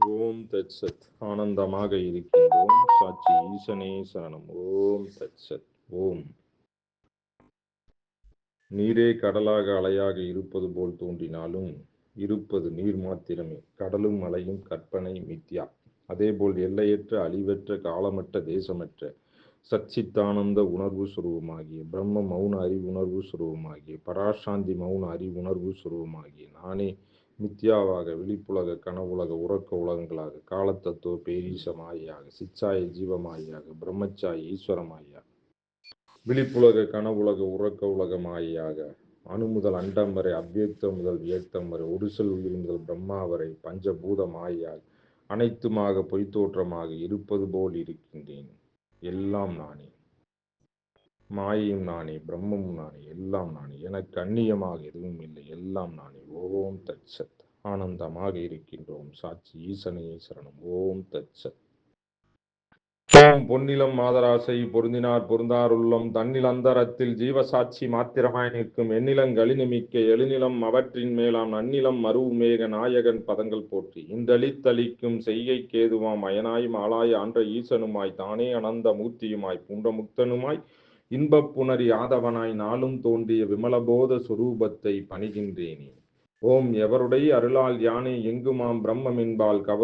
ஓம் தத் சத். ஆனந்தமாக இருக்கின்றோம். சாட்சி ஈசனே சரணம். ஓம் தத் சத். ஓம். நீரே கடலாக அலையாக இருப்பது போல் தோன்றினாலும் இருப்பது நீர் மாத்திரமே. கடலும் மலையும் கற்பனை மித்யா. அதேபோல் எல்லையற்ற அழிவற்ற காலமற்ற தேசமற்ற சச்சித்தானந்த உணர்வு சுரூபமாகிய பிரம்ம மௌன அறிவுணர்வு சுரூபமாகிய பராசாந்தி மௌன அறிவுணர்வு சுரூபமாகிய நானே மித்யாவாக விழிப்புலக கனவுலக உறக்க உலகங்களாக காலத்தத்துவ பேரீசமாயாக சிச்சாய ஜீவமாயாக பிரம்மச்சாய ஈஸ்வரமாயாக விழிப்புலக கனவுலக உறக்க உலகமாயாக அணு முதல் அண்டம் வரை அவ்வியக்தம் முதல் வியக்தம் வரை ஒருசல் உயிர் முதல் பிரம்மா வரை பஞ்சபூத மாயாக அனைத்துமாக பொய்த்தோற்றமாக இருப்பது போல் இருக்கின்றேன். எல்லாம் நானே, மாயையும் நானே, பிரம்மமும் நானே, எல்லாம் நானே. எனக்கு அந்நியமாக எதுவும் இல்லை, எல்லாம் நானே. ஓம் தத் சத். ஆனந்தமாக இருக்கின்றோம். சாட்சி ஈசனே சரணம். ஓம் தத் சத். ஓம் பொன்னிலம் மாதராசை பொருந்தினார் பொருந்தார் உள்ளம் தன்னில் அந்தரத்தில் ஜீவசாட்சி மாத்திரமாய் நிற்கும் எண்ணிலங்களினிமிக்க எழுநிலம் அவற்றின் மேலாம் நன்னிலம் மருவுமேக நாயகன் பதங்கள் போற்றி இந்தளித்தளிக்கும் செய்கைக்கேதுவாம் அயனாய் மாலாய் ஆன்ற ஈசனுமாய் தானே அனந்த மூர்த்தியுமாய் பூண்டமுக்தனுமாய் இன்பப் புணரி ஆதவனாய் நாளும் தோன்றிய விமலபோத சுரூபத்தை பணிகின்றேனே. ஓம் எவருடைய அருளால் யானே எங்குமாம் பிரம்மமின்பால் கவர்